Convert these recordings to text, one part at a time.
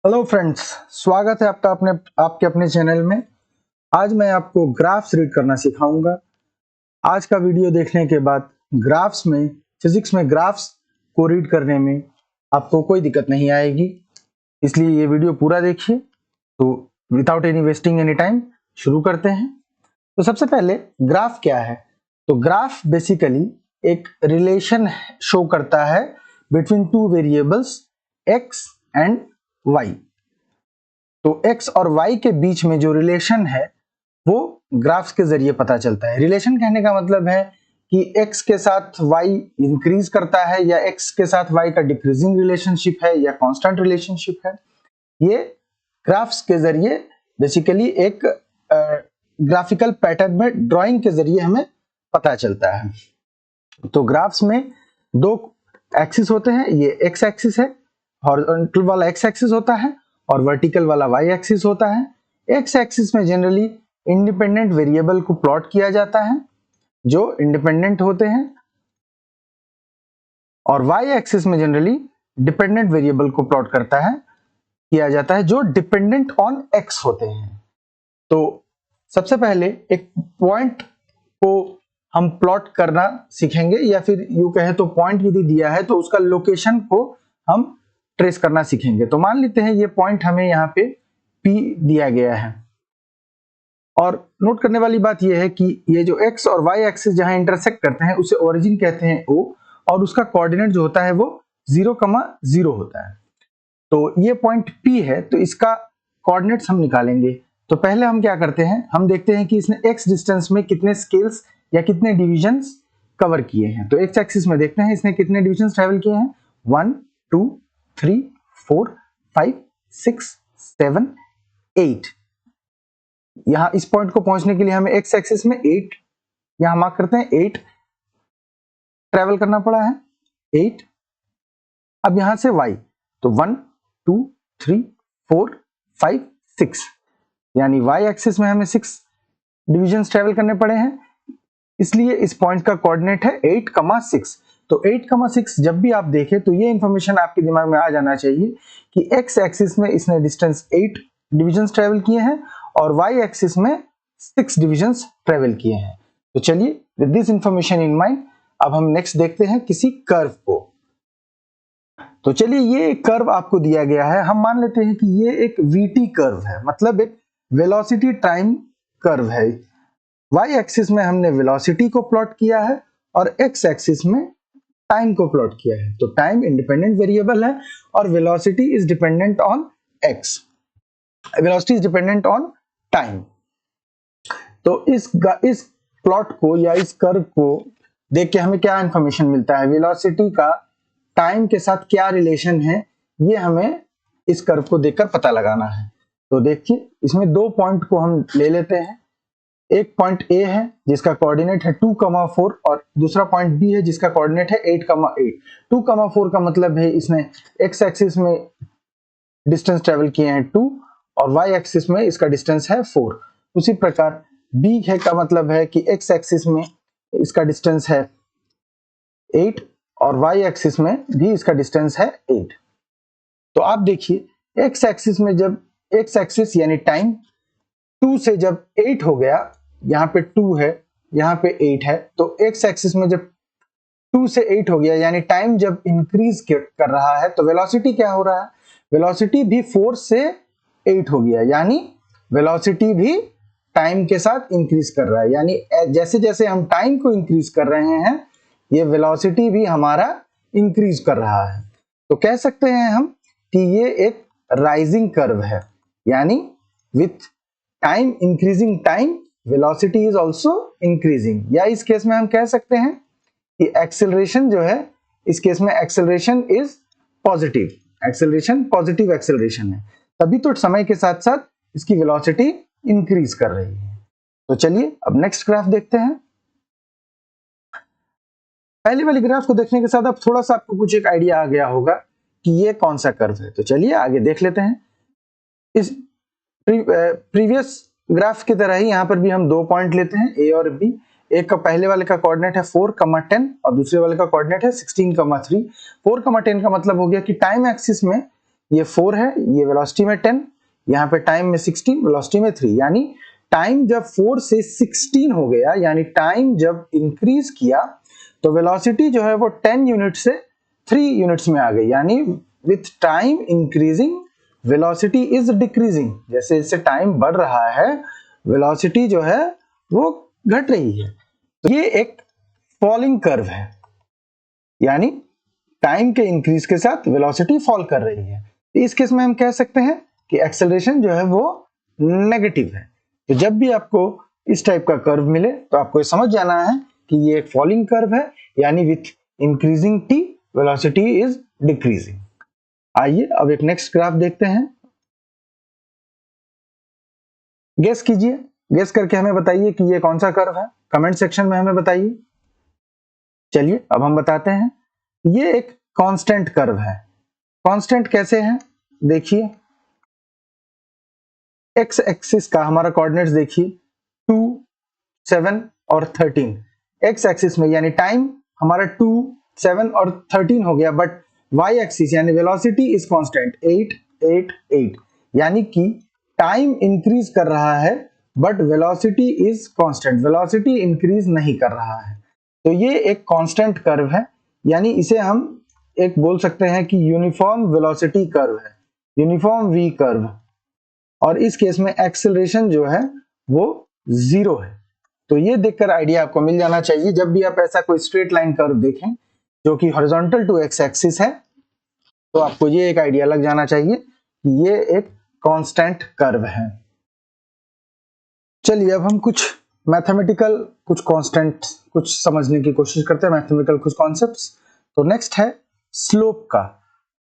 Hello friends, स्वागत है आपके अपने चैनल में। आज मैं आपको ग्राफ्स रीड करना सिखाऊंगा। आज का वीडियो देखने के बाद फिजिक्स में ग्राफ्स को रीड करने में आपको कोई दिक्कत नहीं आएगी, इसलिए ये वीडियो पूरा देखिए। तो without any wasting any time शुरू करते हैं। तो सबसे पहले ग्राफ क्या है? तो ग्राफ बेसिकली एक रिलेशन शो करता है between two variables x and y। तो x और y के बीच में जो रिलेशन है वो ग्राफ्स के जरिए पता चलता है। रिलेशन कहने का मतलब है कि x के साथ y इंक्रीज करता है या x के साथ y का डिक्रीजिंग रिलेशनशिप है या कांस्टेंट रिलेशनशिप है। ये ग्राफ्स के जरिए बेसिकली एक ग्राफिकल पैटर्न में ड्राइंग के जरिए हमें पता चलता है। तो ग्राफ्स में दो एक्सिस होते हैं, ये x एक्सिस है, हॉरिजॉन्टल वाला x एक्सिस होता है और वर्टिकल वाला y एक्सिस होता है। x एक्सिस में जनरली इंडिपेंडेंट वेरिएबल को प्लॉट किया जाता है जो इंडिपेंडेंट होते हैं, और y एक्सिस में जनरली डिपेंडेंट वेरिएबल को प्लॉट किया जाता है जो डिपेंडेंट ऑन x होते हैं। तो सबसे पहले एक पॉइंट को हम प्लॉट करना सीखेंगे, या फिर यूं कहे तो पॉइंट यदि दिया है तो उसका लोकेशन को हम ट्रेस करना सीखेंगे। तो मान लेते हैं ये पॉइंट हमें यहाँ पे P दिया गया है, और नोट करने वाली बात यह है कि ये जो x और y एक्सिस जहां इंटरसेक्ट करते हैं उसे ओरिजिन कहते हैं O, और उसका कोऑर्डिनेट जो होता है वो 0,0 होता है। तो ये पॉइंट P है, तो इसका कोऑर्डिनेट्स हम निकालेंगे। तो पहले हम क्या करते हैं, हम देखते हैं कि इसने x डिस्टेंस में कितने स्केल्स या कितने डिविजन्स कवर किए हैं। तो x एक्सिस में देखते हैं इसने कितने डिविजन्स ट्रेवल किए हैं। 1 2 3 4 5 6 7 8। यहां इस पॉइंट को पहुंचने के लिए हमें x एक्सिस में 8 यहां मार्क करते हैं, 8 ट्रेवल करना पड़ा है, 8। अब यहां से y, तो 1 2 3 4 5 6, यानी y एक्सिस में हमें 6 डिविजन्स ट्रेवल करने पड़े हैं, इसलिए इस पॉइंट का कोऑर्डिनेट है 8,6। तो 8,6 जब भी आप देखें तो ये इंफॉर्मेशन आपके दिमाग में आ जाना चाहिए कि x एक्सिस में इसने डिस्टेंस 8 डिविजन्स ट्रेवल किए हैं और y एक्सिस में 6 डिविजन्स ट्रेवल किए हैं। तो चलिए with this information in mind अब हम नेक्स्ट देखते हैं किसी कर्व को। तो चलिए ये एक कर्व आपको दिया गया है, हम मान लेते हैं कि ये एक vt कर्व है, मतलब एक वेलोसिटी टाइम कर्व है। y एक्सिस में हमने वेलोसिटी को प्लॉट किया है और x एक्सिस में टाइम को प्लॉट किया है। तो टाइम इंडिपेंडेंट वेरिएबल है और velocity is dependent on x, velocity is dependent on time. तो इस प्लॉट को या इस कर्व को देख के हमें क्या इंफॉर्मेशन मिलता है, वेलोसिटी का टाइम के साथ क्या रिलेशन है, ये हमें इस कर्व को देखकर पता लगाना है। तो देखिए इसमें दो पॉइंट को हम ले लेते हैं। एक पॉइंट A है जिसका कोऑर्डिनेट है 2,4 और दूसरा पॉइंट B है जिसका कोऑर्डिनेट है 8,8। 2,4 का मतलब है इसने x एक्सिस में डिस्टेंस ट्रेवल किए हैं 2 और y एक्सिस में इसका डिस्टेंस है 4। उसी प्रकार B है का मतलब है कि x एक्सिस में इसका डिस्टेंस है 8 और y एक्सिस में भी इसका डिस्टेंस है 8। तो आप देखिए x एक्सिस में जब x एक्सिस यानी टाइम 2 से जब 8 हो गया, यहाँ पे 2 है यहाँ पे 8 है, तो x एक्सिस में जब 2 से 8 हो गया यानी टाइम जब इंक्रीज कर रहा है तो वेलोसिटी क्या हो रहा है, वेलोसिटी भी 4 से 8 हो गया, यानी वेलोसिटी भी टाइम के साथ इंक्रीज कर रहा है। यानी जैसे जैसे हम टाइम को इंक्रीज कर रहे हैं ये वेलोसिटी भी हमारा इंक्रीज कर रहा है। तो कह सकते हैं हम कि ये एक राइजिंग कर्व है, यानी with time increasing time velocity is also increasing, या इस केस में हम कह सकते हैं कि एक्सेलरेशन जो है, इस केस में acceleration is positive, acceleration positive acceleration है, तभी तो समय के साथ साथ इसकी वेलोसिटी इंक्रीज कर रही है। तो चलिए अब नेक्स्ट ग्राफ देखते हैं। पहली वाली ग्राफ को देखने के साथ अब थोड़ा सा आपको कुछ एक आइडिया आ गया होगा कि ये कौन सा कर्व है। तो चलिए आगे देख लेते हैं। इस प्रीवियस ग्राफ की तरह ही यहाँ पर भी हम दो पॉइंट लेते हैं A और B। एक का पहले वाले का कोऑर्डिनेट है 4,10 और दूसरे वाले का कोऑर्डिनेट है 16,3। 4,10 का मतलब हो गया कि टाइम एक्सिस में ये 4 है, ये वेलोसिटी में 10, यहाँ पे टाइम में 16, वेलोसिटी में 3, यानी टाइम जब 4 से 16 हो गया, यानी टाइम जब इंक्रीज किया तो वेलोसिटी जो है वो 10 यूनिट से 3 यूनिट्स में आ गई, यानी with time increasing velocity is decreasing. जैसे जैसे टाइम बढ़ रहा है वेलोसिटी जो है वो घट रही है। तो ये एक फॉलिंग कर्व है, यानी टाइम के इंक्रीज के साथ वेलोसिटी फॉल कर रही है। इस केस में हम कह सकते हैं कि एक्सेलरेशन जो है वो नेगेटिव है। तो जब भी आपको इस टाइप का कर्व मिले तो आपको समझ जाना है कि ये एक फॉलिंग कर्व है, यानी with increasing T velocity is decreasing. आइए अब एक नेक्स्ट ग्राफ देखते हैं। गेस कीजिए, गेस करके हमें बताइए कि ये कौन सा कर्व है, कमेंट सेक्शन में हमें बताइए। चलिए अब हम बताते हैं। ये एक कांस्टेंट कर्व है। कांस्टेंट कैसे है, देखिए एक्स एक्सिस का हमारा कोऑर्डिनेट्स देखिए 2, 7 और 13। एक्स एक्सिस में यानी टाइम हमारा 2, 7 और 13 हो गया, बट वाई एक्सिस यानी वेलोसिटी इज कांस्टेंट 8, 8, 8, यानी कि टाइम इंक्रीज कर रहा है but velocity is constant, velocity increase नहीं कर रहा है। तो ये एक कांस्टेंट कर्व है, यानी इसे हम एक बोल सकते हैं कि यूनिफॉर्म वेलोसिटी कर्व है, यूनिफॉर्म वी कर्व। और इस केस में एक्सेलरेशन जो है वो 0 है। तो ये देखकर आइडिया आपको मिल जाना चाहिए, जब भी आप ऐसा कोई स्ट्रेट लाइन कर्व देखें जो कि हॉरिजॉन्टल टू एक्स एक्सिस है, तो आपको ये एक आइडिया लग जाना चाहिए कि ये एक कांस्टेंट कर्व है। चलिए अब हम कुछ मैथमेटिकल कुछ कांस्टेंट कुछ समझने की कोशिश करते हैं, मैथमेटिकल कुछ कॉन्सेप्ट्स। तो नेक्स्ट है स्लोप का।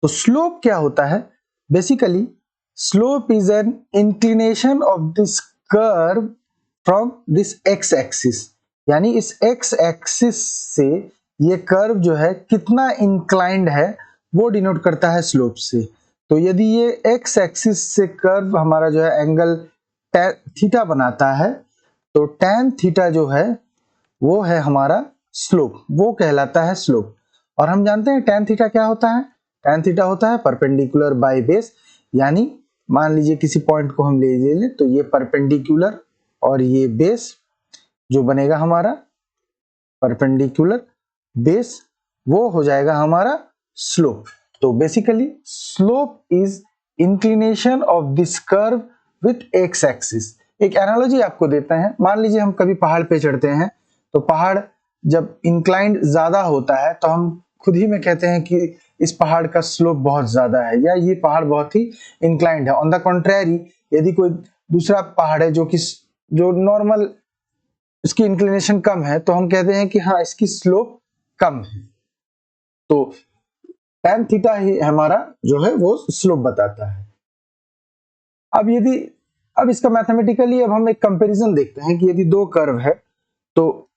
तो स्लोप क्या होता है, basically slope is an inclination of this curve from this x axis, यानी इस एक्स एक्सिस से ये कर्व जो है कितना इंक्लाइंड है वो डिनोट करता है स्लोप से। तो यदि ये एक्स एक्सिस से कर्व हमारा जो है एंगल थीटा बनाता है, तो tan थीटा जो है वो है हमारा स्लोप, वो कहलाता है स्लोप। और हम जानते हैं tan थीटा क्या होता है, tan थीटा होता है परपेंडिकुलर बाय बेस, यानी मान लीजिए किसी पॉइंट को हम ले लें तो ये परपेंडिकुलर और ये बेस जो बनेगा हमारा परपेंडिकुलर बेस, वो हो जाएगा हमारा स्लोप। तो basically slope is inclination of this curve with x axis. एक एनालॉजी आपको देते हैं, मान लीजिए हम कभी पहाड़ पे चढ़ते हैं, तो पहाड़ जब इंक्लाइंड ज्यादा होता है तो हम खुद ही में कहते हैं कि इस पहाड़ का स्लोप बहुत ज्यादा है या ये पहाड़ बहुत ही इंक्लाइंड है। ऑन द कॉन्ट्रेरी यदि कोई दूसरा पहाड़ है जो नॉर्मल इसकी इंक्लिनेशन कम है, तो हम कहते हैं कि हाँ इसकी स्लोप कम है। तो tan थीटा ही हमारा जो है वो स्लोप बताता है। अब इसका मैथमेटिकली अब हम एक कंपैरिजन देखते हैं कि यदि दो कर्व है, तो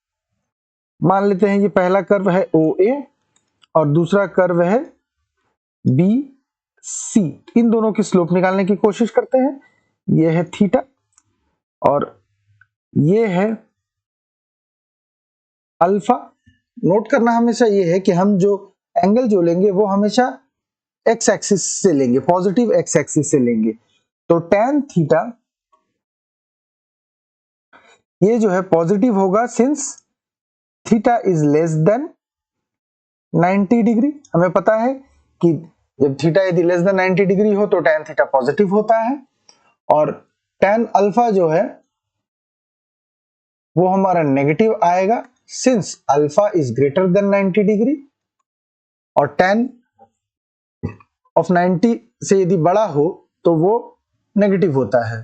मान लेते हैं ये पहला कर्व है OA और दूसरा कर्व है BC। इन दोनों की स्लोप निकालने की कोशिश करते हैं। ये है थीटा और ये है अल्फा। नोट करना हमेशा ये है कि हम जो एंगल जो लेंगे वो हमेशा एक्स एक्सिस से लेंगे, पॉजिटिव एक्स एक्सिस से लेंगे। तो tan थीटा ये जो है पॉजिटिव होगा since theta is less than 90 degree. हमें पता है कि जब थीटा यदि लेस देन 90 डिग्री हो तो tan थीटा पॉजिटिव होता है, और tan अल्फा जो है वो हमारा नेगेटिव आएगा since alpha is greater than 90 degree, और tan ऑफ 90 से यदि बड़ा हो तो वो नेगेटिव होता है।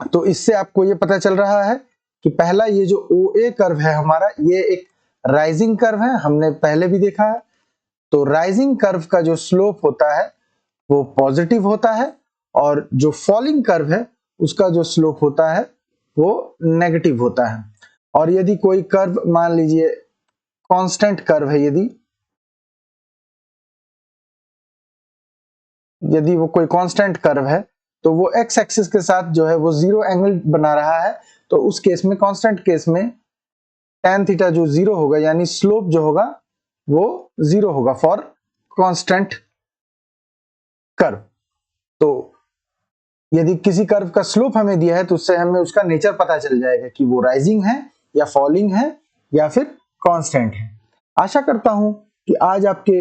तो इससे आपको ये पता चल रहा है कि पहला ये जो OA कर्व है हमारा, ये एक राइजिंग कर्व है, हमने पहले भी देखा है। तो राइजिंग कर्व का जो स्लोप होता है वो पॉजिटिव होता है, और जो फॉलिंग कर्व है उसका जो स्लोप होता है वो नेगेटिव होता है। और यदि कोई कर्व मान लीजिए कांस्टेंट कर्व है, यदि वो कोई कांस्टेंट कर्व है तो वो एक्स एक्सिस के साथ जो है वो 0 एंगल बना रहा है, तो उस केस में कांस्टेंट केस में tan थीटा जो 0 होगा, यानी स्लोप जो होगा वो 0 होगा फॉर कांस्टेंट कर्व। तो यदि किसी कर्व का स्लोप हमें दिया है तो उससे हमें उसका नेचर पता चल जाएगा कि वो राइजिंग है या फॉलिंग है या फिर कांस्टेंट है। आशा करता हूं कि आज आपके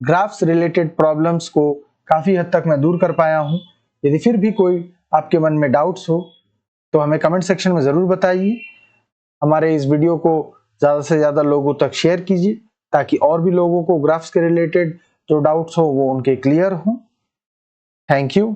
ग्राफ्स रिलेटेड प्रॉब्लम्स को काफी हद तक मैं दूर कर पाया हूं। यदि फिर भी कोई आपके मन में डाउट्स हो तो हमें कमेंट सेक्शन में जरूर बताइए। हमारे इस वीडियो को ज्यादा से ज्यादा लोगों तक शेयर कीजिए ताकि और भी लोगों को ग्राफ्स के रिलेटेड जो डाउट्स हो वो उनके क्लियर हो। Thank you.